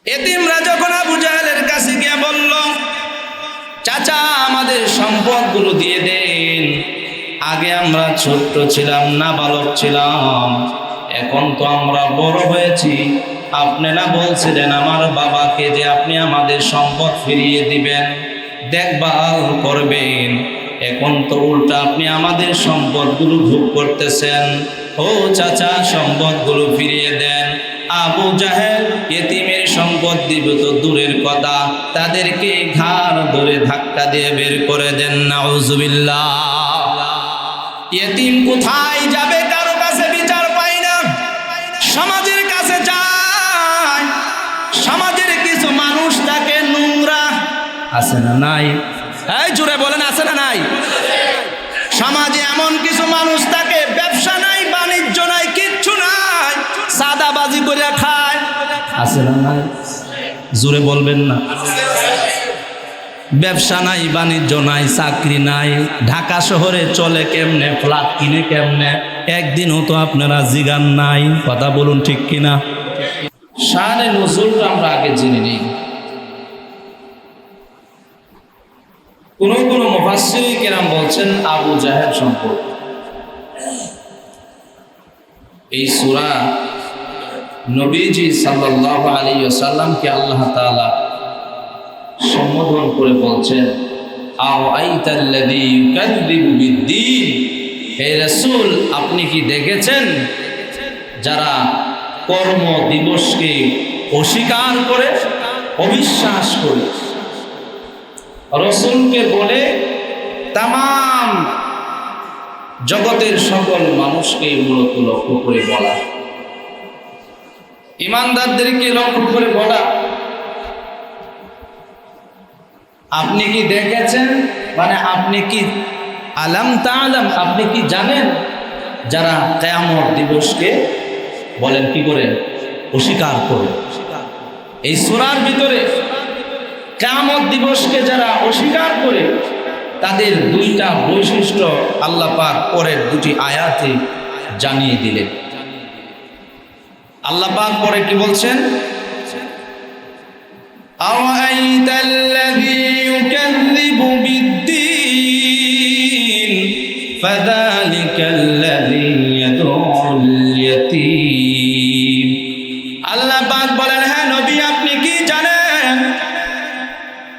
এতিমরা যখন আবু জাহেলের কাছে গিয়ে বলল, চাচা আমাদের সম্পদগুলো দিয়ে দেন, আগে আমরা ছোট্ট ছিলাম, নাবালক ছিলাম, এখন তো আমরা বড় হয়েছি, আপনি না বলছিলেন আমার বাবাকে যে আপনি আমাদের সম্পদ ফিরিয়ে দিবেন, দেখভাল করবেন, এখন তো উল্টা আপনি আমাদের সম্পদগুলো ভোগ করতেছেন। ও চাচা সম্পদগুলো ফিরিয়ে দেন। আবু জাহেল ইতিমের সম্পদ দিবে তো দূরের কথা, তাদেরকে ঘাড় ধরে ধাক্কা দিয়ে বের করে দেন। নাউজুবিল্লাহ। ইতিম কোথায় যাবে? কারো কাছে বিচার পায় না, সমাজের কাছে যায়। সমাজের কিছু মানুষ তাকে নোংরা, আছে না নাই? এই জোরে বলেন, আছে না নাই? সমাজে এমন কিছু মানুষ তাকে ব্যবসা নাই, বাণিজ্য নাই, কিচ্ছু নাই, সাদাবাজি করে খায়, আছে না নাই? জোরে বলবেন না। ব্যবসা নাই, বাণিজ্য নাই, চাকরি নাই, ঢাকা শহরে চলে কেমনে, ফ্ল্যাট কিনে কেমনে, একদিনও তো আপনারা জিগান নাই। কথা বলুন ঠিক কিনা? শানে নজরুলটা আমরা আগে জেনে নিই। কোন কোন মুফাসসির কেরাম বলছেন আবু জাহেল সম্পর্কে এই সূরা নবীজি সাল্লাল্লাহু আলাইহি ওয়াসাল্লামকে আল্লাহ তাআলা সম্বোধন করে বলছেন, আরাআইতাল্লাযী ইউকাযযিবু বিদ্দীন, হে রাসূল আপনি কি দেখেছেন যারা কর্ম দিবসকে অস্বীকার করে, অবিশ্বাস করে? রাসূলকে বলে তামাম জগতের সকল মানুষকে মূলত লক্ষ্য করে বলা, ইমানদারদেরকে লক্ষ্য করে বলা, আপনি কি দেখেছেন, মানে আপনি কি আলাম তাআলাম, আপনি কি জানেন যারা কিয়ামত দিবসকে বলেন কি করে, অস্বীকার করে? এই সূরার ভিতরে কিয়ামত দিবসকে যারা অস্বীকার করে তাদের দুইটা বৈশিষ্ট্য আল্লাহ পাক পরের দুটি আয়াতে জানিয়ে দিলেন। আল্লাহ পাক পরে কি বলছেন? আরাআইতাল্লাযী ইউকাযযিবু বিদ্দীন ফাযালিকাল্লাযী ইয়াদউল ইয়াতীম। আল্লাহ পাক বলেন, হ্যাঁ নবী আপনি কি জানেন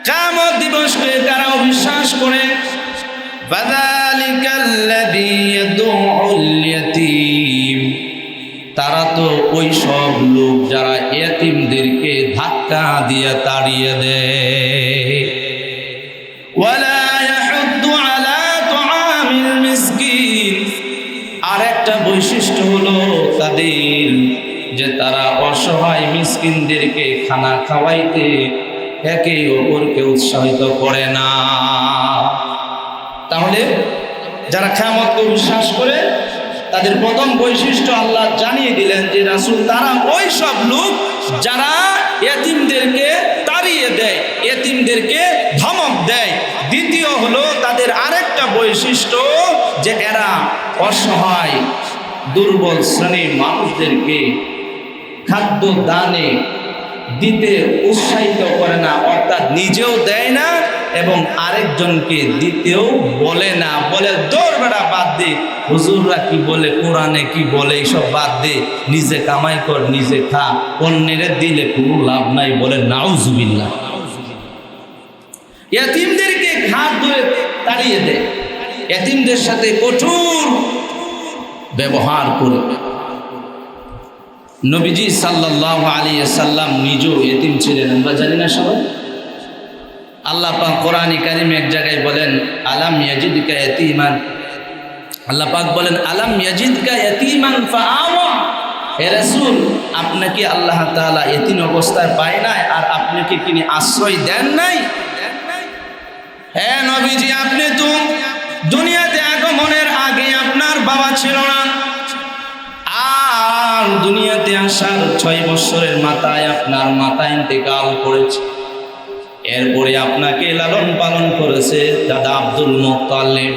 কিয়ামত দিবসকে তারা অবিশ্বাস করে? ফাযালিকাল্লাযী ইয়াদউল ইয়াতীম, তারা তো ওই সব লোক যারা ইয়তীমদেরকে ধাক্কা দিয়ে তাড়িয়ে দেয়। ওয়ালা ইয়াহুদ্দু আলা তুআমিল মিসকিন, আরেকটা বৈশিষ্ট্য হলো তাদের যে তারা অসহায় মিসকিনদেরকে খানা খাওয়াইতে একে অপরকে উৎসাহিত করে না। তাহলে যারা কিয়ামতকে বিশ্বাস করে তাদের প্রথম বৈশিষ্ট্য আল্লাহ জানিয়ে দিলেন যে রাসূল তারা ওই সব লোক যারা ইয়তীমদেরকে তাড়িয়ে দেয়, ইয়তীমদেরকে ধমক দেয়। দ্বিতীয় হলো তাদের আরেকটা বৈশিষ্ট্য যে এরা অসহায় দুর্বল শ্রেণীর মানুষদেরকে খাদ্য দানে দিতে উৎসাহিত করে না, অর্থাৎ নিজেও দেয় না এবং আরেকজনকে দিতেও বলে না, বলে দৌড় বেড়া বাদ দে, হুজুররা কি বলে, কোরআনে কি বলে, এইসব বাদ দে, নিজে কামাই কর, নিজে খা, অন্যের দিলে কোনো লাভ নাই, বলে নাউজুবিল্লাহ। ইয়তীমদেরকে ঘাট ধরে তাড়িয়ে দেয়, ইয়তীমদের সাথে কঠোর ব্যবহার করে। নবীজি সাল্লাল্লাহু আলাইহি ওয়াসাল্লাম নিজেও ইয়তীম ছিলেন, আমরা জানি না সবাই? আল্লাহ পাক কোরআনে কারিমে এক জায়গায় বলেন, আলাম ইয়াজিদকা ইয়াতীমান, আল্লাহ পাক বলেন আলাম ইয়াজিদকা ইয়াতীমান ফাআওয়া, হে রাসূল আপনাকে আল্লাহ তাআলা ইয়তীম অবস্থায় পায় নাই আর আপনি কি তিনি আশ্রয় দেন নাই? হ্যাঁ নবীজি আপনি তো দুনিয়াতে আগমনের আগে আপনার বাবা ছিল না, আর দুনিয়াতে আসার 6 বছরের মাথায় আপনার মাতা ইন্তেকাল করেছে। এরপরে আপনাকে লালন পালন করেছে দাদা আব্দুল মুত্তালিব।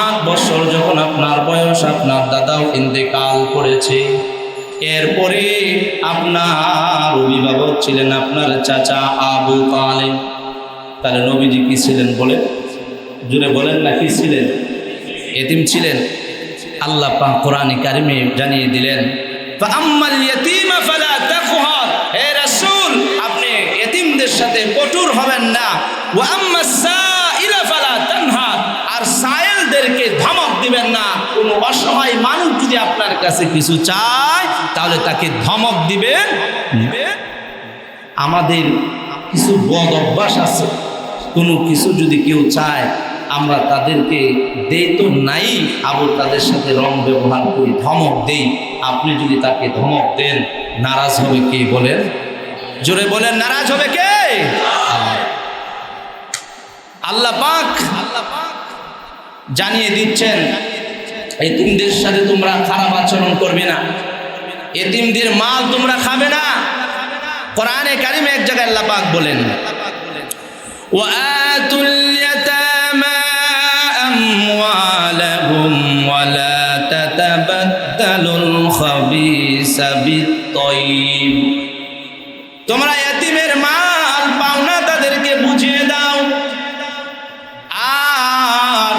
8 বছর যখন আপনার বয়স আপনার দাদাও ইন্তেকাল করেছে। এরপরে আপনার অভিভাবক ছিলেন আপনার চাচা আবু তালেব। তাহলে নবীজি কি ছিলেন বলে জুড়ে বলেন না, কি ছিলেন? এতিম ছিলেন। আল্লাহ পাক কোরআনে কারিমে জানিয়ে দিলেন, ফাআম্মাল ইয়াতীমা ফালা তাকহার, হে রাসূল আপনি এতিমদের সাথে কঠোর হবেন না। ওয়া আম্মাস সাইলা ফালা তানহার, আর সায়েলদেরকে ধমক দিবেন না। কোন অসহায় মানুষ যদি আপনার কাছে কিছু চায় তাহলে তাকে ধমক দিবেন। আমাদের কিছু বদ অভ্যাস আছে, কোনো কিছু যদি কেউ চায় আমরা তাদেরকে দেই তো নাই, আবার তাদের সাথে রং ব্যবহার করি, ধমক দেই। আপনি যদি তাকে ধমক দেন, নারাজ হবে কে বলেন? জোরে বলেন, নারাজ হবে কে? আল্লাহ পাক জানিয়ে দিচ্ছেন এতিমদের সাথে তোমরা খারাপ আচরণ করবে না, এতিমদের মাল তোমরা খাবে না। কোরআনে কারিমে এক জায়গায় আল্লাহ পাক বলেন, وآتوا اليتامى أموالهم ولا تتبدلوا الخبيث بالطيب, তোমরা এতিমের মাল পাও না তাদেরকে বুঝিয়ে দাও, আর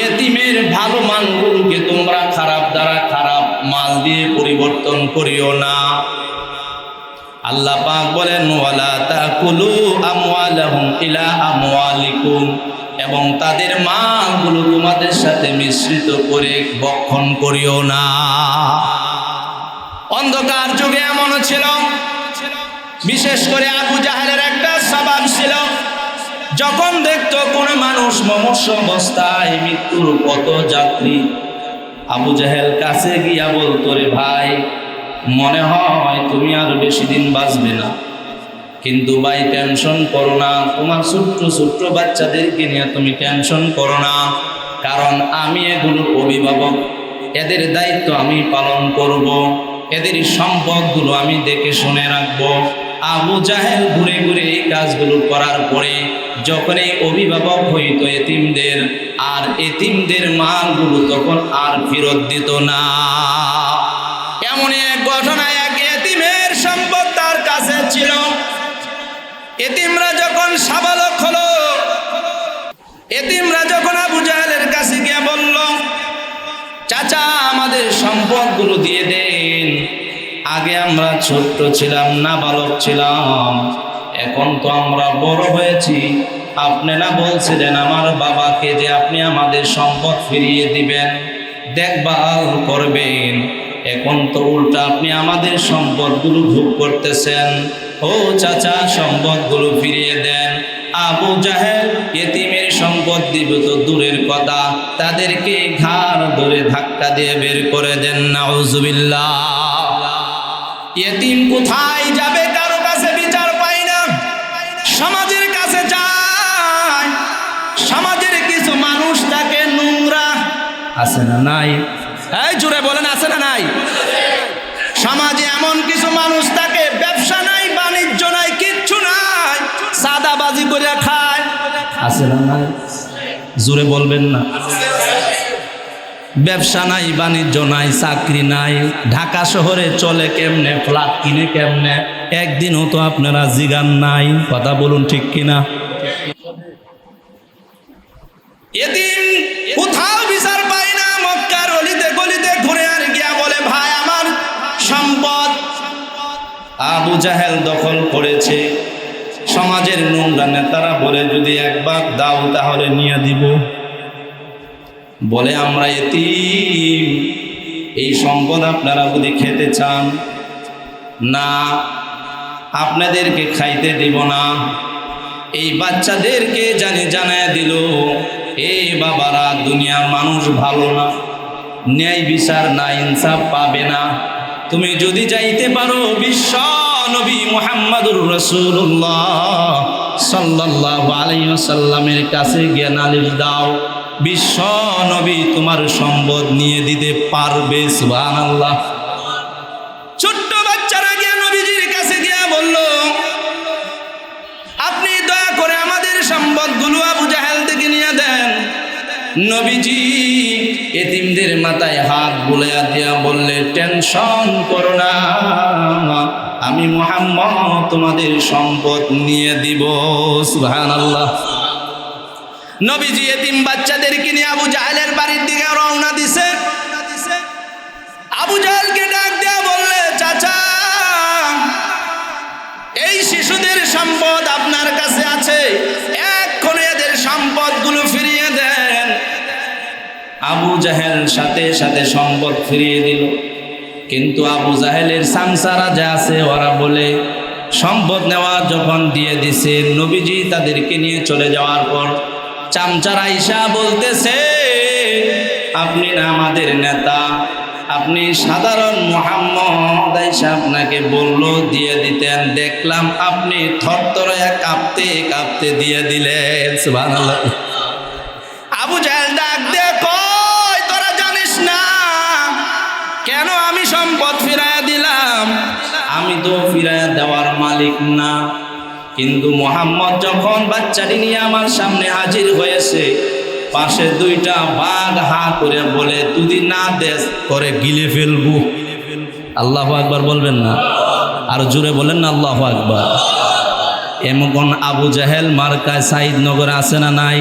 এতিমের ভালো মালগুলোকে তোমরা খারাপ দ্বারা খারাপ মাল দিয়ে পরিবর্তন করিও না। আল্লাহ পাক বলেন, ওয়ালা তাকুলু আমওয়ালাহুম ইলা আমওয়ালিকুম, এবং তাদের মালগুলো তোমাদের সাথে মিশ্রিত করে ভক্ষণ করিও না। অন্ধকার যুগে এমন ছিল, বিশেষ করে আবু জাহেলের একটা স্বভাব ছিল, যখন দেখতো কোন মানুষ মুমূর্ষ অবস্থায়, মৃত্যুর পথ যাত্রী, আবু জাহেল কাছে গিয়া বলতো, রে ভাই মনে হয় তুমি আর বেশি দিন বাঁচবে না, কিন্তু ভাই টেনশন করো না, তোমার ছোট্ট ছোট্ট বাচ্চাদেরকে নিয়ে তুমি টেনশন করো না, কারণ আমি এগুলোর অভিভাবক, এদের দায়িত্ব আমি পালন করব, এদের সম্পদগুলো আমি দেখে শুনে রাখবো। আবু জাহেল ঘুরে ঘুরে এই কাজগুলো করার পরে যখন এই অভিভাবক হইতো এতিমদের, আর এতিমদের মালগুলো তখন আর ফেরত দিত না। এমন এক ঘটনা, এক এতিমের সম্পদ তার কাছে ছিল। এতিমরা যখন সাবালক হলো, এতিমরা যখন আবু জাহেলের কাছে গিয়ে বলল, চাচা আমাদের সম্পদগুলো দিয়ে দেন, আগে আমরা ছোট্ট ছিলাম, নাবালক ছিলাম, এখন তো আমরা বড় হয়েছি, আপনি না বলছিলেন আমার বাবাকে যে আপনি আমাদের সম্পদ ফিরিয়ে দিবেন, দেখভাল করবেন, এখন তো উল্টা আপনি আমাদের সম্পদগুলো ভোগ করতেছেন। ও চাচা সম্পদগুলো ফিরিয়ে দেন। আবু জাহেল এতিমের সম্পদ দিব তো দূরের কথা, তাদেরকে ঘাড় ধরে ধাক্কা দিয়ে বের করে দেন। নাউজুবিল্লাহ। এতিম কোথায় যাবে? কারো কাছে বিচার পায় না, সমাজের কাছে যায়। সমাজের কিছু মানুষ তাকে নোংরা, আছে না নাই? এই জোরে বলেন, আছে না নাই? সমাজে এমন কিছু মানুষ থাকে, ব্যবসা নাই, বাণিজ্য নাই, কিচ্ছু নাই, সাদাবাজি করে খায়, আছে না নাই? জোরে বলবেন না। ব্যবসা নাই, বাণিজ্য নাই, চাকরি নাই, ঢাকা শহরে চলে কেমনে, ফ্ল্যাট কিনে কেমনে, একদিনও তো আপনারা জিগান নাই, কথা বলুন ঠিক কিনা? এদিন কোথাও বিচার পায় না, মক্কার অলিতে গলিতে ঘুরে আর গিয়া বলে, ভাই আমার সম্পদ আবু জাহেল দখল করেছে। সমাজের নোংরা নেতারা বলে, যদি একবার দাও তাহলে নিয়ে দিব। বলে, আমরা এতিম, এই সম্পদ আপনারা যদি খেতে চান, না আপনাদেরকে খাইতে দিব না। এই বাচ্চাদেরকে জানায় দিল, এই বাবারা দুনিয়ার মানুষ ভালো না, ন্যায় বিচার না, ইনসাফ পাবে না, তুমি যদি যাইতে পারো বিশ্ব নবী মুহাম্মদুর রাসূলুল্লাহ সাল্লাল্লাহু আলাইহি ওয়াসাল্লামের কাছে গিয়ে নালিশ দাও, বিশ্ব নবী তোমার সম্পদ নিয়ে দিতে পারবে। সুবহানাল্লাহ। ছোট্ট বাচ্চারা গিয়ে নবীজির কাছে গিয়ে বলল, আপনি দয়া করে আমাদের সম্পদগুলো আবু জাহেল থেকে নিয়ে দেন। নবীজি এতিমদের মাথায় হাত বুলাইয়া দিয়া বললে, টেনশন করো না, আমি মুহাম্মদ তোমাদের সম্পদ নিয়ে দিব। সুবহানাল্লাহ। নবীজি এতিম বাচ্চাদেরকে নিয়ে আবু জাহেলের বাড়ির দিকে রওনা দিছে। আবু জাহেলকে ডাক দেয়া বললে, চাচা এই শিশুদের সম্পদ আপনার কাছে আছে, এক্ষুনি এদের সম্পদগুলো ফিরিয়ে দেন। আবু জাহেল সাথে সাথে সম্পদ ফিরিয়ে দিল। কিন্তু আবু জাহেলের সামসারা যা আছে ওরা বলে, সম্পদ নেওয়া যখন দিয়ে দিছে, নবীজি তাদেরকে নিয়ে চলে যাওয়ার পর চামচার আইসা বলতেছে, আপনি না আমাদের নেতা, আপনি সাধারণ মুহাম্মদ আইসা আপনাকে বললো দিয়ে দিতেন, দেখলাম আপনি থরথরায়া কাঁপতে কাঁপতে দিয়ে দিলেন। সুবহানাল্লাহ। আবু জাহেল ডাক দিয়ে কই, তোরা জানিস না কেন আমি সম্পদ ফিরাইয়া দিলাম? আমি তো ফিরাইয়া দেওয়ার মালিক না, কিন্তু মুহাম্মদ যখন বাচ্চাটি নিয়ে আমার সামনে হাজির হয়েছে, পাশে দুইটা বাঘ হা করে বলে, দুদিন না দেশ করে গিলে ফেলবো। আল্লাহু আকবার বলবেন না? আর জোরে বলেন না আল্লাহু আকবার। এমন আবু জাহেল মার্কায় সাইদনগরে আছে না নাই?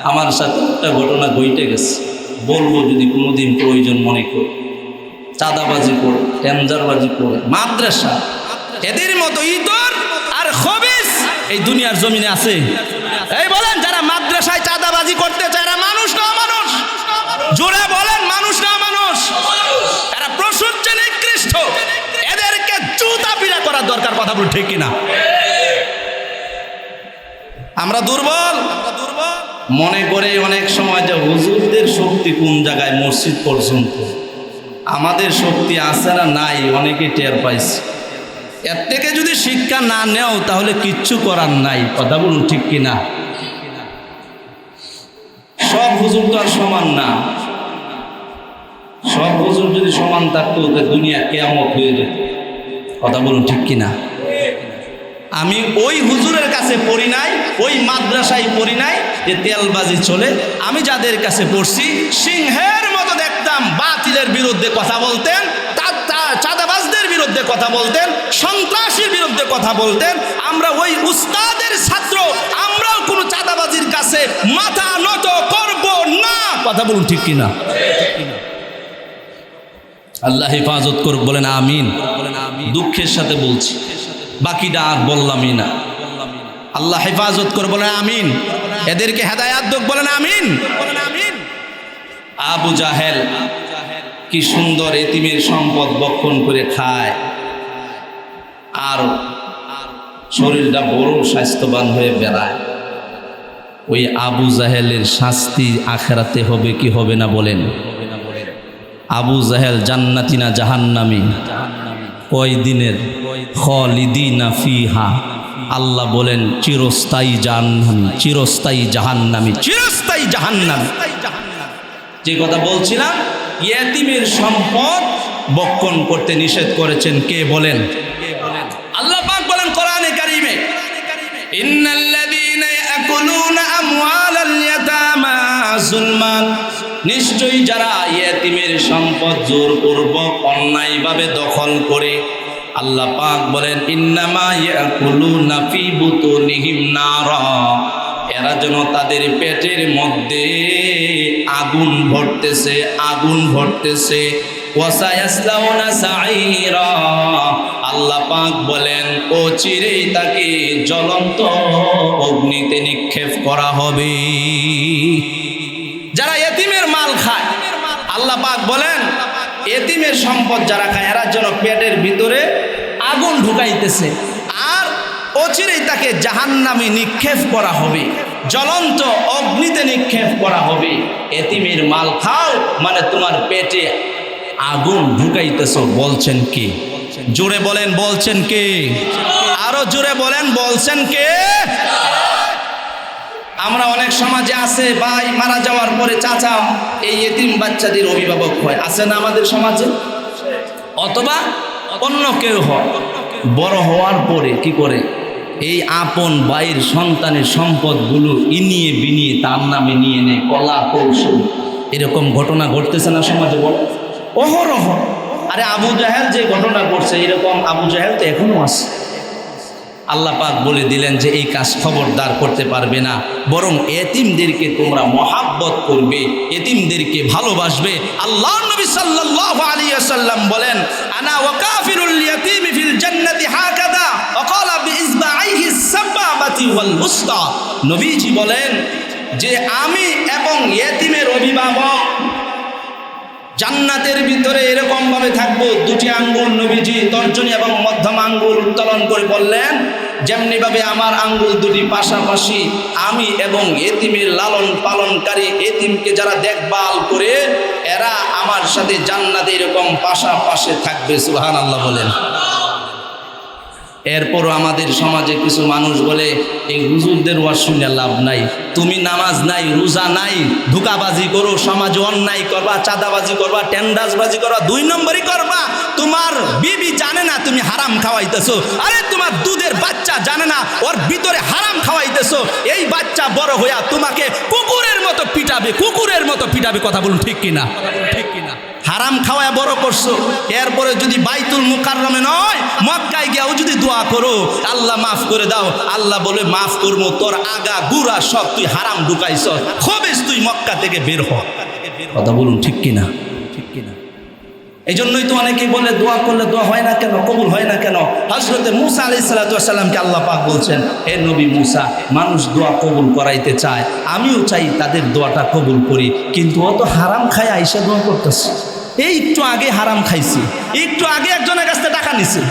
আমার সাথে একটা ঘটনা ঘটে গেছে, বলবো যদি কোনোদিন প্রয়োজন মনে করি। চাঁদাবাজি করে, টেন্ডারবাজি করে, মাদ্রাসা, এদের মতো ইতর আর খবিস এই দুনিয়ার জমিনে আছে। এই বলেন, যারা মাদ্রাসায় চাঁদাবাজি করতে চায় এরা মানুষ না মানুষ? জোরে বলেন, মানুষ না মানুষ? এরা প্রচুর নিকৃষ্ট, এদেরকে জুতা পিটা করার দরকার। কথা বল ঠিক কিনা? আমরা দুর্বল মনে করে অনেক সময় যে হুজুরদের শক্তি কোন জায়গায়, মসজিদ পর্যন্ত। আমাদের শক্তি আছে না নাই অনেকে টের পাইছে। এর থেকে যদি শিক্ষা না নেও তাহলে কিচ্ছু করার নাই। কথা বলুন ঠিক কিনা? সব হুজুর তো আর সমান না। সব হুজুর যদি সমান থাকতো দুনিয়া কিয়ামত হয়ে যেত। কথা বলুন ঠিক কিনা? আমি ওই হুজুরের কাছে পড়ি নাই, ওই মাদ্রাসায় পড়ি নাই যে তেলবাজি চলে। আমি যাদের কাছে পড়ছি সিংহের মতো দেখতাম, বাতিলের বিরুদ্ধে কথা বলতেন, চাঁদাবাজদের বিরুদ্ধে কথা বলতেন, সন্ত্রাসীর বিরুদ্ধে কথা বলতেন। আমরা ওই উস্তাদের ছাত্র, আমরাও কোনো চাঁদাবাজির কাছে মাথা নত করব না। কথা বলুন ঠিক কিনা? আল্লাহ হেফাজত করুক, বলেন আমিন। দুঃখের সাথে বলছি, বাকিটা আর বললামই না। আল্লাহ হেফাজত করুক, বলেন আমিন। এদেরকে হেদায়াত দিক, বলেন আমিন। আবু জাহেল কি সুন্দর এতিমের সম্পদ বক্ষণ করে খায়, আর শরীরটা বড় স্বাস্থ্যবান হয়ে বেড়ায়। ওই আবু জাহেলের শাস্তি আখেরাতে হবে কি হবে না বলেন? আবু জাহেল জান্নাতি না জাহান্নামী? কয় দিনের? খালিদিনা ফিহা। আল্লাহ বলেন চিরস্থায়ী জাহান্নামী, চিরস্থায়ী জাহান্নামী, চিরস্থায়ী জাহান্নামী। যে কথা বলছিলাম, ইয়েতিমের সম্পদ বক্ষণ করতে নিষেধ করেছেন কে বলেন? আল্লাহ পাক বলেন কোরআনে কারীমে, ইন্নাল্লাযীনা ইয়াকুলুনা আমওয়ালাল ইয়াতামা যুলমান, নিশ্চয়ই যারা ইয়েতিমের সম্পদ জোরপূর্বক অন্যায়ভাবে দখল করে, আল্লাহ পাক বলেন ইন্নামা ইয়াকুলুনা ফি বুতুনিহিম নারা, এরা যেন তাদের পেটের মধ্যে আগুন ভরতেছে, আগুন ভরতেছে। ওয়াসায়াসলাউনা সাঈরা, আল্লাহ পাক বলেন ও চিরেই তাকে জ্বলন্ত অগ্নিতে নিক্ষেপ করা হবে। যারা এতিমের মাল খায়, আল্লাহ পাক বলেন এতিমের সম্পদ যারা খায় এরা যেন পেটের ভিতরে আগুন ঢুকাইতেছে, আর অচিরেই তাকে জাহান্নামে নিক্ষেপ করা হবে, জ্বলন্ত অগ্নিতে নিক্ষেপ করা হবে। এতিমের মাল খাও মানে তোমার পেটে আগুন ঢুকাইতেছ। বলছেন কে? জোরে বলেন, বলছেন কে? আরো জোরে বলেন, বলছেন কে? আমরা অনেক সমাজে আছে ভাই, মারা যাওয়ার পরে চাচা এই এতিম বাচ্চাদের অভিভাবক হয়, আছে না আমাদের সমাজে? অথবা অন্য কেউ হয়, বড় হওয়ার পরে কি করে এই আপন ভাইয়ের সন্তানের সম্পদগুলো ইনিয়ে বিনিয়ে তার নামে নিয়ে নেয়, কলা কৌশল। এরকম ঘটনা ঘটতেছে না সমাজে, বলো অহরহ। আরে আবু জাহেল যে ঘটনা ঘটছে, এরকম আবু জাহেল তো এখনো আছে। আল্লাহ পাক বলে দিলেন যে এই কাজ খবরদার করতে পারবে না, বরং এতিমদেরকে তোমরা মহাব্বত করবে, এতিমদেরকে ভালোবাসবে। আল্লাহর নবী সাল্লাল্লাহু আলাইহি ওয়াসাল্লাম বলেন, আনা ওয়াকাফিরুল ইয়াতীমি ফিল জান্নাতি হাকাদা ওয়া ক্বালা বিইসবাইহি সাবাবাতি ওয়াল উসতা। নবীজি বলেন যে আমি এবং এতিমের অভিভাবক জান্নাতের ভিতরে এরকম ভাবে থাকবো। দুটি আঙ্গুল নবীজি তর্জনী এবং মধ্যম আঙ্গুল উত্তোলন করে বললেন, যেমনি ভাবে আমার আঙ্গুল দুটি পাশাপাশি, আমি এবং এতিমের লালন পালনকারী, এতিমকে যারা দেখভাল করে, এরা আমার সাথে জান্নাতে এরকম পাশাপাশি থাকবে। সুবহানাল্লাহ বলেন। এরপরও আমাদের সমাজে কিছু মানুষ বলে এই হুজুরদের ওয়াজ শুনে লাভ নাই, তুমি নামাজ নাই, রোজা নাই, ধোঁকাবাজি করো, সমাজে অন্যায় করবা, চাঁদাবাজি করবা, টেন্ডাসবাজি করবা, 2 নম্বরই করবা। তোমার বিবি জানে না তুমি হারাম খাওয়াইতেছো, আরে তোমার দুধের বাচ্চা জানে না ওর ভিতরে হারাম খাওয়াইতেছো। এই বাচ্চা বড় হইয়া তোমাকে কুকুরের মতো পিটাবে, কুকুরের মতো পিটাবে। কথা বলুন ঠিক কিনা? ঠিক কিনা? হারাম খাওয়ায় বড় করছো, এরপরে যদি বাইতুল মুকাররমে নয় মক্কায় গিয়াও যদি দোয়া করো, আল্লাহ মাফ করে দাও, আল্লাহ বলে মাফ করবো, তোর আগা গুড়া সব তুই হারাম ঢুকাইছ, খবেস তুই মক্কা থেকে বের হ। কথা বলুন ঠিক কিনা? ঠিক কিনা? এই জন্যই তো অনেকেই বলে দোয়া করলে দোয়া হয় না কেন, কবুল হয় না কেন? হযরতে মূসা আলাইহিস সালামকে আল্লাহ পাক বলছেন, হে নবী মূসা, মানুষ দোয়া কবুল করাইতে চায়, আমিও চাই তাদের দোয়াটা কবুল করি, কিন্তু ও তো হারাম খায় আইসা দোয়া করতেছে। এই একটু আগে হারাম খাইছি, একটু আগে একজনের কাছ থেকে টাকা নিছে,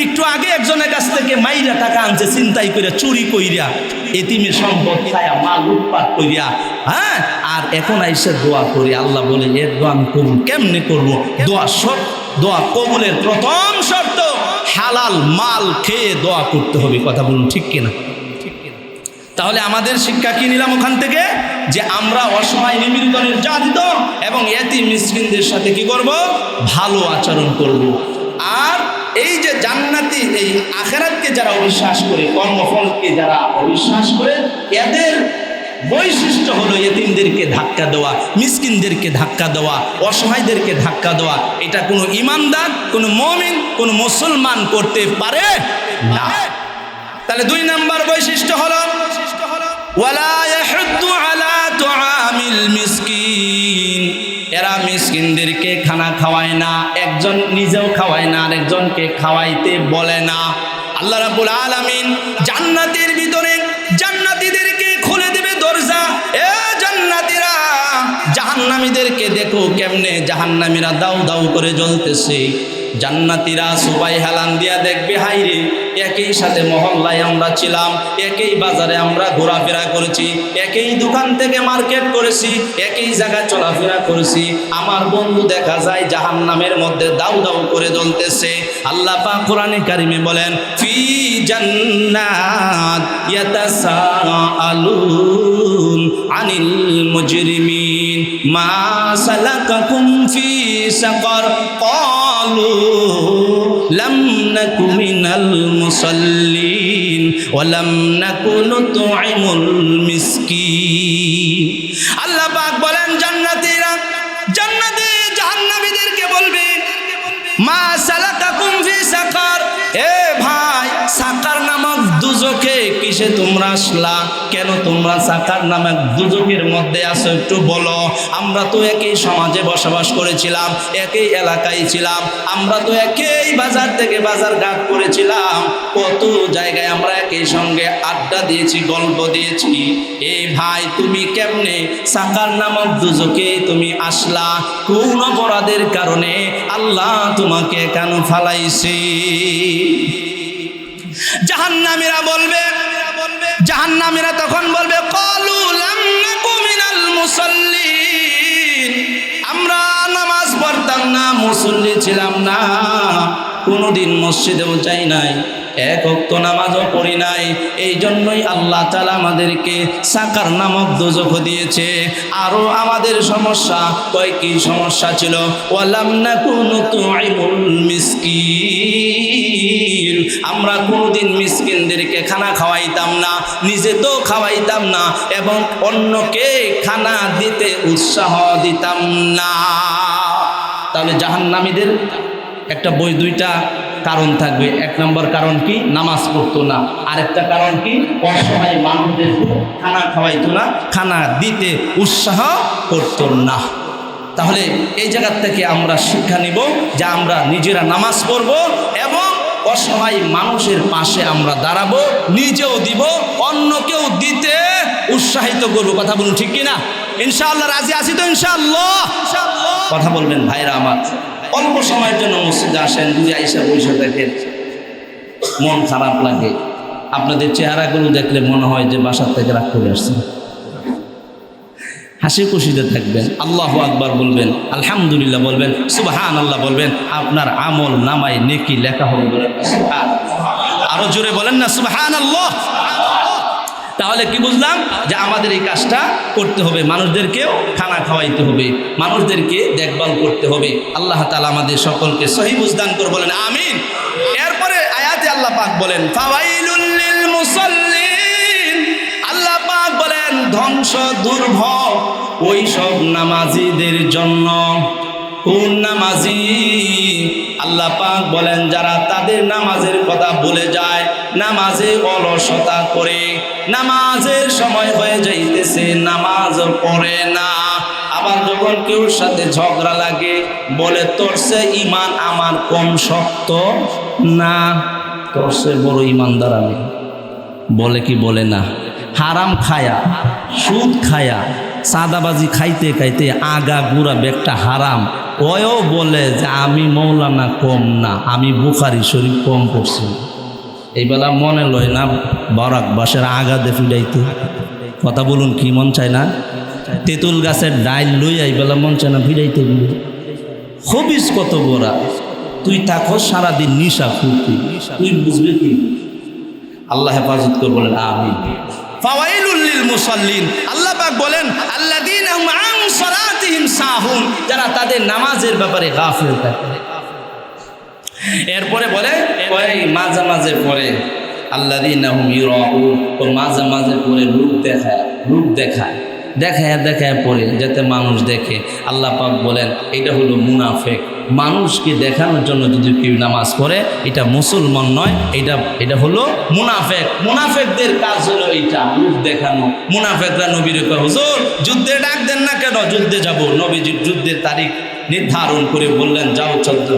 একটু আগে একজনের কাছ থেকে মাইরা টাকা আনছে, চিন্তাই কইরা, চুরি কইরা, এতিমের সম্পদ খায়া, মাল লুটপাট কইরা, হ্যাঁ, আর এখন আইসা দোয়া করি। আল্লাহ বলে এর দোয়া আমি কবুল কেমনে করবো? দোয়া কবুলের প্রথম শর্ত হালাল মাল খেয়ে দোয়া করতে হবে। কথা বলুন ঠিক কিনা? তাহলে আমাদের শিক্ষা কি নিলাম ওখান থেকে? যে আমরা অসহায় নিপীড়িত নির্যাতিত এবং এতিম মিসকিনদের সাথে কি করব? ভালো আচরণ করব। আর এই যে জান্নাতি, এই আখিরাতকে যারা অবিশ্বাস করে, কর্মফলকে যারা অবিশ্বাস করে, এদের বৈশিষ্ট্য হলো এতিমদেরকে ধাক্কা দেওয়া, মিসকিনদেরকে ধাক্কা দেওয়া, অসহায়দেরকে ধাক্কা দেওয়া। এটা কোনো ইমানদার, কোনো মুমিন, কোনো মুসলমান করতে পারে না। তাহলে 2 নম্বর বৈশিষ্ট্য হলো ওয়ালা ইয়াহুদ্দু আলা তুআমিল মিসকিন। এরা মিসকিনদেরকে খানা খাওয়ায় না, একজন নিজেও খাওয়ায় না, আরেকজনকে খাওয়াইতে বলে না। আল্লাহ রাব্বুল আলামিন জান্নাতের ভিতরে জান্নাতীদেরকে খুলে দেবে দরজা। এ জান্নাতীরা, জাহান্নামীদেরকে দেখো কেমনে জাহান্নামীরা দাউ দাউ করে জ্বলতেছে। জান্নাতীরা সবাই হেলান দিয়া দেখবে, হাইরে একই সাথে মহল্লায় আমরা ছিলাম, একই বাজারে আমরা ঘোরাফেরা করেছি, একই দোকান থেকে মার্কেট করেছি, একই জায়গায় চলাফেরা করেছি, আমার বন্ধু দেখা যায় জাহান্নামের মধ্যে দাউ দাউ করে জ্বলতেছে। আল্লাহ পাক কোরআনে কারিমে বলেন, ফি জান্নাত ইয়াতাসাআলুন আনিল মুজরিমিন মা সালাকাকুম ফি সাকার ক্বালু লাম নাকু মিনাল মুসাল্লিন ওয়া লাম নাকু নুতঈমুল মিসকিন। আল্লাহ পাক বলেন জান্নাতীরা, জান্নাতে জাহান্নামীদেরকে বলবে, মা সালাকাকুম ফি সাকার, এ ভাই সাকার নামক দুজকে কিসে তোমরা আসলা? কেন তোমরা সাকার নামক দুজকের মধ্যে আসো একটু বলো। আমরা তো একই সমাজে বসবাস করেছিলাম, একই এলাকায় ছিলাম, আমরা তো একই বাজার থেকে বাজার ঘাট করেছিলাম, কত জায়গায় আমরা একই সঙ্গে আড্ডা দিয়েছি, গল্প দিয়েছি। এ ভাই তুমি কেমনে সাকার নামক দুজকে তুমি আসলা? কোন অপরাধের কারণে আল্লাহ তোমাকে কেন ফালাইছে? জাহান্নামীরা বলবে, জাহান্নামীরা তখন বলবে, ক্বালু লাম নাকু মিনাল মুসাল্লিন, আমরা নামাজ পড়তাম না, মুসল্লি ছিলাম না, কোনোদিন মসজিদেও যাই নাই, এক ওয়াক্ত নামাজও পড়ি নাই। এই জন্যই আল্লাহ তাআলা আমাদেরকে সাকার নামক দোজখ দিয়েছে। আরও আমাদের সমস্যা, কয়েকটি সমস্যা ছিল। ওয়ালাম নাকুনু তুইমুল মিসকিন, আমরা কোনোদিন মিসকিনদেরকে খানা খাওয়াইতাম না, নিজে তো খাওয়াইতাম না এবং অন্যকে খানা দিতে উৎসাহ দিতাম না। তাহলে জাহান্নামীদের একটা বই দুইটা কারণ থাকবে। এক নম্বর কারণ কি? নামাজ পড়তো না। আরেকটা কারণ কি? অসহায় মানুষদেরকে খানা খাওয়াইতো না, খানা দিতে উৎসাহ করতো না। তাহলে এই জায়গার থেকে আমরা শিক্ষা নিব যে আমরা নিজেরা নামাজ পড়ব এবং অসহায় মানুষের পাশে আমরা দাঁড়াবো, নিজেও দিব, অন্যকেও দিতে উৎসাহিত করবো। কথা বলুন ঠিক কিনা? ইনশাআল্লাহ রাজি আছি তো? ইনশাআল্লাহ কথা বলবেন ভাইরা আমার। অল্প সময়ের জন্য মসজিদে আসেন, যদি আইসা বসে দেখেন মন খারাপ লাগে। আপনাদের চেহারাগুলো দেখলে মনে হয় যে বাসার থেকে রাগ করে আসছেন। হাসি খুশিতে থাকবেন, আল্লাহু আকবার বলবেন, আলহামদুলিল্লাহ বলবেন, সুবহানাল্লাহ বলবেন, আপনার আমল নামায় নেকি লেখা হবে। বলেন আরো জোরে বলেন না সুবহানাল্লাহ। তাহলে কি বুঝলাম? যে আমাদের এই কাজটা করতে হবে, মানুষদেরকেও খানা খাওয়াইতে হবে, মানুষদেরকে দেখভাল করতে হবে। আল্লাহ তাআলা আমাদের সকলকে সহিহ বুঝদান করে বলেন আমিন। এরপরে আয়াতে আল্লাহ পাক বলেন ফাওয়াইলুল লিল মুসাল্লিন, আল্লাহ পাক বলেন ধ্বংস দুর্ভোগ ওই সব নামাজীদের জন্য। কোন নামাজি? আল্লাহ পাক বলেন যারা তাদের নামাজের কথা ভুলে যায়, নামাজে অলসতা করে, নামাজের সময় হয়ে যাইতেছে নামাজ পড়ে না। আবার যখন কেউ সাথে ঝগড়া লাগে বলে তোর সে ঈমান আমার কম শক্ত না, তোর সে বড় ঈমানদার আমি। বলে কি বলে না? হারাম খায়া, সুদ খায়া, সাদাবাজি খাইতে খাইতে আগা গুড়া বেগটা হারাম, ওয়ও বলে যে আমি মৌলানা কম না, আমি বুখারী শরীফ কম পড়ছি। এইবেলা মনে লয় না বরাক বাসের আগা দে ফিরাইতে? কথা বলুন কি মন চায় না? তেঁতুল গাছের ডাইল লই এইবেলা মন চায় না ফিরাইতে? হবিস কত বড়া, তুই থাকো সারাদিন নিশা ফুর্তি, তুই বুঝবি কি? আল্লাহ হেফাজত করে বলেন আমিন। ফাওয়াইলুল লিল মুসাল্লিন, আল্লাহ পাক বলেন আল্লাযীনা হুম আন সালাতিহিম সাহুন, যারা তাদের নামাজের ব্যাপারে গাফিল থাকে। এরপরে বলে ওই মাঝে মাঝে পড়ে আল্লাযীনা হুম ইউরাউন, ও মাঝে মাঝে পড়ে লোক দেখায় দেখায় পড়ে যাতে মানুষ দেখে। আল্লাহ পাক বলেন এটা হলো মুনাফিক। মানুষকে দেখানোর জন্য যদি কেউ নামাজ পড়ে এটা মুসলমান নয়, এটা হলো মুনাফিক। মুনাফিকদের কাজ হলো এইটা, লোক দেখানো। মুনাফিকরা নবীর কয় হুজুর যুদ্ধে ডাক দেন না কেন? যুদ্ধে যাব। নবীজির যুদ্ধের তারিখ নির্ধারণ করে বললেন যাও, চলতে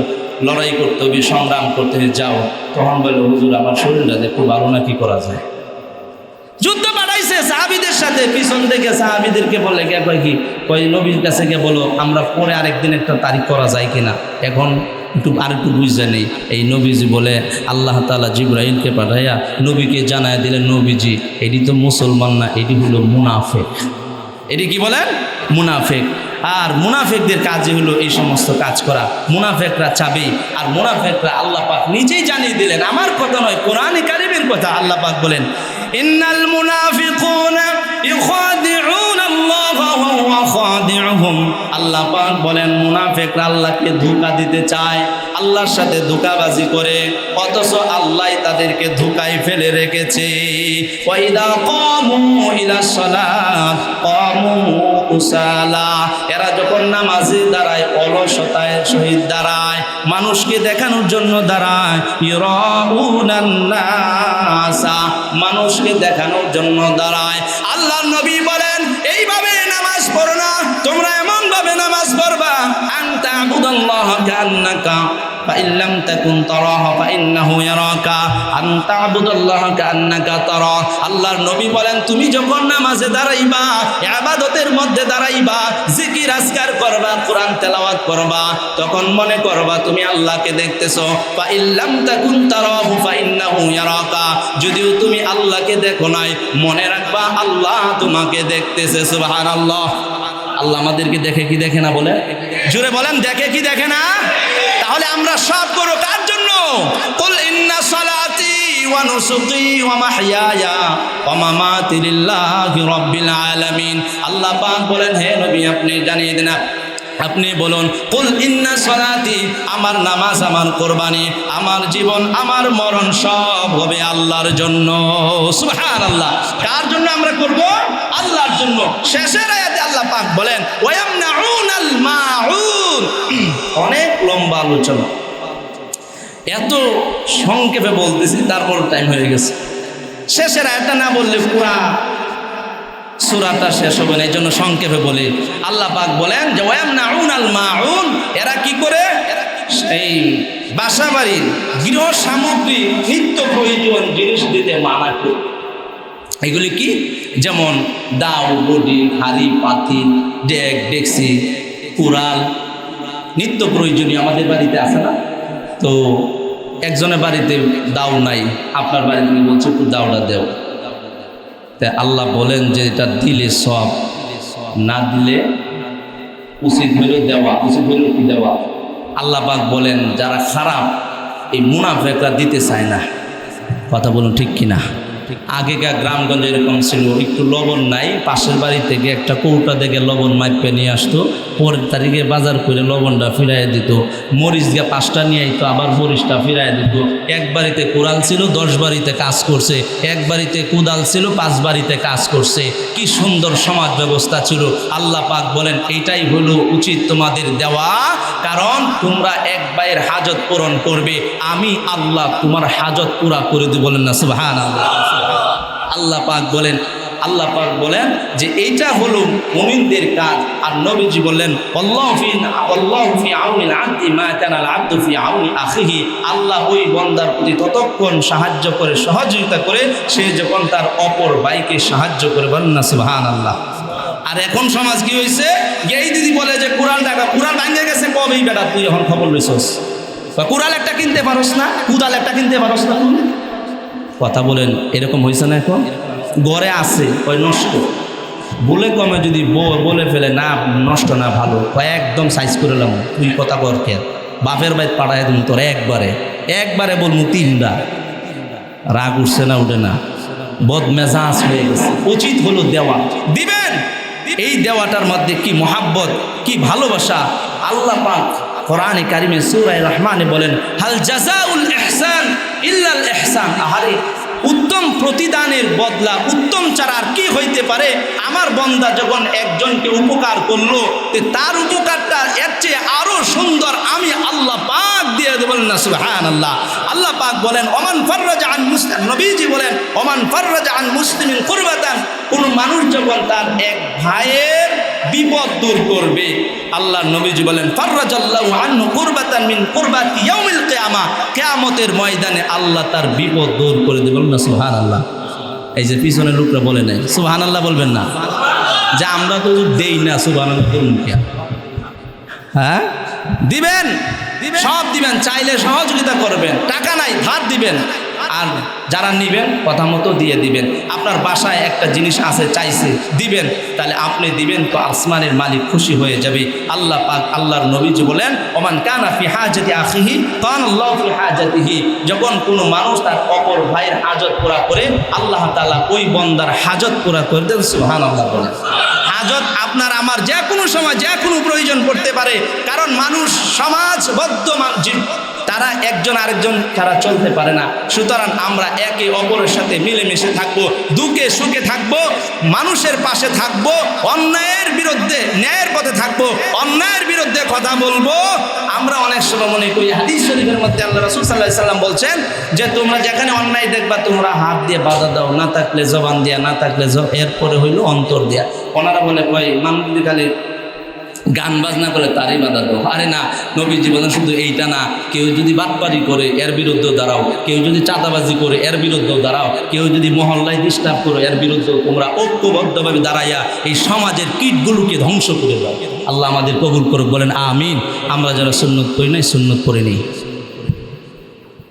লড়াই করতে হবে, সংগ্রাম করতে হবে, যাও। তখন বলল হুজুর আমার শরীরটা দেখো ভালো না, কি করা যায়? যুদ্ধ পাঠাইছে সাহাবীদের সাথে, পিছন থেকে সাহাবীদেরকে বলে কে কয় কি কয় নবীর কাছে গিয়ে বলো আমরা পরে আরেকদিন একটা তারিখ করা যায় কিনা, এখন আরেকটু বুঝতে নেই। এই নবীজি বলে আল্লাহ তাআলা জিবরাইলকে পাঠাইয়া নবীকে জানায় দিলেন নবীজি এটি তো মুসলমান না, এটি হলো মুনাফিক। এটি কি বলেন? মুনাফিক। আর মুনাফিকদের কাজই হলো এই সমস্ত কাজ করা। মুনাফিকরা চাবে, আর মুনাফিকরা আল্লাহ পাক নিজেই জানিয়ে দিলেন, আমার কথা নয়, কোরআনে কারীমের কথা। আল্লাহ পাক বলেন ইন্নাল মুনাফিকুনা ইখাদিউনা আল্লাহ ওয়া হুয়া খাদিউহুম। আল্লাহ পাক বলেন মুনাফিকরা আল্লাহকে ধোঁকা দিতে চায়, আল্লাহর সাথে ধোঁকাবাজি করে, অথচ আল্লাহ তাদেরকে ধোঁকায় ফেলে রেখেছে। ওয়া ইযা কামু ইলাস সালাত কামু কুসালা, এরা যখন নামাজে দাঁড়ায় অলসতায় সহিত দাঁড়ায়, মানুষকে দেখানোর জন্য দাঁড়ায়। ইরাউনান নাসা, মানুষকে দেখানোর জন্য দাঁড়ায়। আল্লাহর নবী বলেন এইভাবে নামাজ পড়ো না, তোমরা এমন ভাবে নামাজ পড়বা আনতা আবুদাল্লাহ কান্নাকা فإن لم تكن تراه فإنه يراك أن تعبد الله كأنك تراه। আল্লাহর নবী বলেন তুমি যখন নামাজে দাঁড়াইবা, ইবাদতের মধ্যে দাঁড়াইবা, জিকির আজকার করবা, কোরআন তেলাওয়াত করবা, তখন মনে করবা তুমি আল্লাহকে দেখতেছো। فإن لم تكن تراه فإنه يراك, যদিও তুমি আল্লাহকে দেখো নাই, মনে রাখবা আল্লাহ তোমাকে দেখতেছে। সুবহানাল্লাহ। আল্লাহ আমাদেরকে দেখে কি দেখে না? বলে জোরে বলেন দেখে কি দেখে না? তাহলে আমরা সব করো কার জন্য? কুল ইন্না সালাতি ওয়া নুসুকি ওয়া মাহইয়ায়া ওয়া মামাতি লিল্লাহি রাব্বিল আলামিন। আল্লাহ পাক বলেন, হে নবী আপনি জানিয়ে দিন, আপনি বলুন, কুল ইন্না সলাতি, আমার নামাজ, আমার কোরবানি, আমার জীবন, আমার মরণ সব হবে আল্লাহর জন্য। সুবহানাল্লাহ। কার জন্য আমরা করব? আল্লাহর জন্য। শেষের আয়াতে আল্লাহ পাক বলেন ওয়ায়ামনাউনাল মাউন। অনেক লম্বা আলোচনা, এত সংক্ষেপে বলতেছি, তারপর টাইম হয়ে গেছে। শেষের আয়াতটা না বললে পুরা সূরাটা শেষ হবে না, এই জন্য সংক্ষেপে বলি। আল্লাহ পাক বলেন যে ওয়ায়ামনাউনাল মাউন, এরা কি করে? এই বাসা বাড়ির গৃহ সামগ্রী, নিত্য প্রয়োজন জিনিস দিতে মানা করে। এগুলি কি? যেমন দাও, বডি, হাড়ি, পাতিল, ডেক, ডেকসি, কুড়াল, নিত্য প্রয়োজনীয় আমাদের বাড়িতে আছে না? তো একজনের বাড়িতে দাও নাই, আপনার বাড়িতে বলছে একটু দাওটা দেও। তাই আল্লাহ বলেন যে এটা দিলে সব, না দিলে উচিত হইল দেওয়া, উচিত হইল কি দেওয়া। আল্লাহ পাক বলেন যারা খারাপ, এই মুনাফিকরা দিতে চায় না। কথা বলুন ঠিক কিনা? আগেকার গ্রামগঞ্জে এরকম ছিল, একটু লবণ নাই, পাশের বাড়ি থেকে একটা কৌটা থেকে লবণ মাইপে নিয়ে আসতো, পরের তারিখে বাজার করে লবণটা ফিরাই দিত, মরিচ দিয়ে 5টা নিয়ে আইতো, আবার মরিচটা ফিরাই দিত। এক বাড়িতে কোরাল ছিল, 10 বাড়িতে কাজ করছে, এক বাড়িতে কোদাল ছিল, 5 বাড়িতে কাজ করছে। কি সুন্দর সমাজ ব্যবস্থা ছিল। আল্লাহ পাক বলেন এইটাই হলো উচিত তোমাদের দেওয়া, কারণ তোমরা এক ভাইয়ের হাজত পূরণ করবে, আমি আল্লাহ তোমার হাজত পুরা করে দিব। বলেন না সুবহানাল্লাহ। আল্লাহ পাক বলেন যে এইটা হলো মুমিনদের কাজ। আর নবীজি বললেন আল্লাহু ফি আউনিল আবদি মা কানাল আবদু ফি আউনি আখিহি। আল্লাহ ওই বান্দার প্রতি ততক্ষণ সাহায্য করে, সহযোগিতা করে, সে যখন তার অপর ভাইকে সাহায্য করে। বলেন না সুবহানাল্লাহ। আর এখন সমাজ কি হয়েছে? এই দিদি বলে যে কুড়াল টাকা, কুড়াল ভাঙে গেছে কবেই, বেটা তুই এখন খবর লইছস, কুড়াল একটা কিনতে পারস না, কুদাল একটা কিনতে পারস না। কথা বলেন, এরকম হয়েছে না? এখন গড়ে আছে ওই নষ্ট, বলে কমে যদি বলে ফেলে না নষ্ট না ভালো, একদম সাইজ করে লাম, তুই কথা কর কে, বাপের বাইত পাঠায় দিন তোর একবারে বলবো 3বার। রাগ উঠছে না? উঠে না? বদমেজাজ হয়ে গেছে। উচিত হলো দেওয়া, দিবেন। এই দেওয়াটার মধ্যে কি মহাব্বত, কি ভালোবাসা। আল্লাহ পাক কোরআনে কারিমে সূরা রহমানে বলেন হাল জাযাউল ইহসান ইল্লাল ইহসান। আহারে, উত্তম প্রতিদানের বদলা উত্তম ছাড়া আর কি হইতে পারে? আমার বান্দা যখন একজনকে উপকার করলো, তার উপকারটা এর চেয়ে আরো সুন্দর আমি আল্লাহ পাক দিয়ে দেবেন না সুবহানাল্লাহ। আল্লাহ পাক বলেন ওমান ফাররাজা আন মুসলিম, নবীজি বলেন ওমান ফাররাজা আন মুসলিমিন কুরবাতান, কোন মানুষ যখন তার এক ভাইয়ের বিপদ দূর করবে, আল্লাহ নবীজি বলেন ফাররাজাল্লাহু আনহু কুরবাতান মিন কুরবাতি ইয়াউমিল কিয়ামা, কিয়ামতের ময়দানে আল্লাহ তার বিপদ দূর করে দেবেন না সুবহানাল্লাহ। এই যে পিছনের লোকরা বলে নাই সুবহানাল্লাহ, বলবেন না? যে আমরা তো দেই না, সুবহানাল্লাহ করুন কে? হ্যাঁ, দিবেন, সব দিবেন, চাইলে সহযোগিতা করবেন, টাকা নাই ধার দিবেন, আর যারা নিবেন কথা মতো দিয়ে দিবেন। আপনার বাসায় একটা জিনিস আছে, চাইছে, দিবেন, তাহলে আপনি দিবেন তো আসমানের মালিক খুশি হয়ে যাবে। আল্লাহ পাক, আল্লাহর নবীজি বলেন ওমান কানা ফি হাজাতি আখিহি কানাল্লাহু ফি হাজাতিহি। যখন কোনো মানুষ তার অপর ভাইয়ের হাজত পুরা করে, আল্লাহ তাআলা ওই বান্দার হাজত পুরা করে দেন। সুবহানাল্লাহ বলেন। হাজত আপনার আমার যে কোনো সময় যে কোনো প্রয়োজন পড়তে পারে, কারণ মানুষ সমাজবদ্ধ জীব, তারা একজন আরেকজন তারা চলতে পারে না। সুতরাং আমরা একে অপরের সাথে মিলেমিশে থাকবো, দুঃখে সুখে থাকবো, মানুষের পাশে থাকবো, অন্যায়ের বিরুদ্ধে ন্যায়ের পথে থাকবো, অন্যায়ের বিরুদ্ধে কথা বলবো। আমরা অনেক সময় মনে করি, হাদিস শরীফের মধ্যে আল্লাহ রাসূল সাল্লাল্লাহু আলাইহি সাল্লাম বলছেন যে তোমরা যেখানে অন্যায় দেখবা তোমরা হাত দিয়ে বাধা দাও, না থাকলে জবান দিয়া, না থাকলে এরপরে হইল অন্তর দিয়া। ওনারা বলে কয় মানুষ যদি খালি গান বাজনা করে তারই বাধা দাও। আরে না, নবীজি বলেন শুধু এইটা না, কেউ যদি বাটপারি করে এর বিরুদ্ধেও দাঁড়াও, কেউ যদি চাঁদাবাজি করে এর বিরুদ্ধেও দাঁড়াও, কেউ যদি মহল্লায় ডিস্টার্ব করে এর বিরুদ্ধেও তোমরা ঐক্যবদ্ধভাবে দাঁড়াইয়া এই সমাজের কীটগুলোকে ধ্বংস করে দাও। আল্লাহ আমাদের কবুল করুক, বলেন আমিন। আমরা যারা সুন্নত পড়ি নাই, সুন্নত পড়ে নিই।